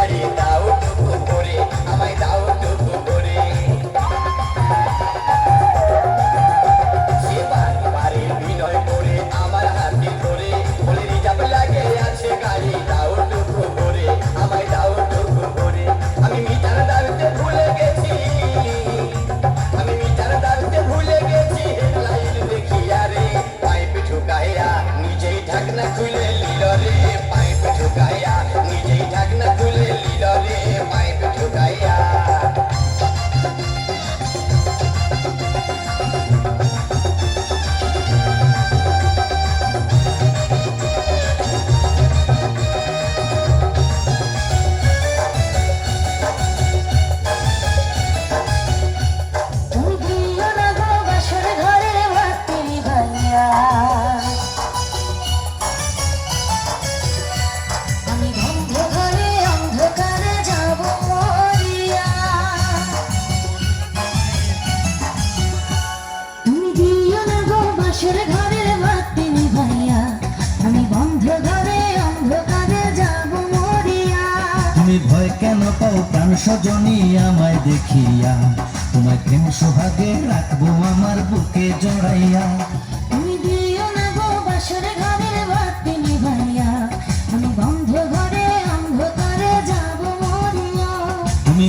গাড়ি দাও টুকু করে, আমায় দাও টুকু করে। সে বারে বারে বিনয় করে আমার হাতে ধরে বলে রিজার্ভ লাগে আছে গাড়ি দাও টুকু করে, আমায় দাও টুকু করে। আমি মিটার দাঁড়তে ভুলে গেছি, আমি মিটার দাঁড়তে ভুলে গেছি, হেডলাইট দেখিয়া রে পাইপ ঢুকাইয়া নিজেই ঢাকনা খুলে লিল রে, পাইপ ঢুকাইয়া নিজেই ঢাকনা খুলে লিল রে, পাইপ ঢুকাইয়া। তুমি ভয় কেন পাও প্রাণ সজনী আমায় দেখিয়া, তোমায় প্রেম সোহাগে রাখবো আমার বুকে জড়াইয়া। তুমি দিও না গো বাসর ঘরের বাতি নিভাইয়া, আমি বন্ধ ঘরে অন্ধকারে যাব মরিয়া। তুমি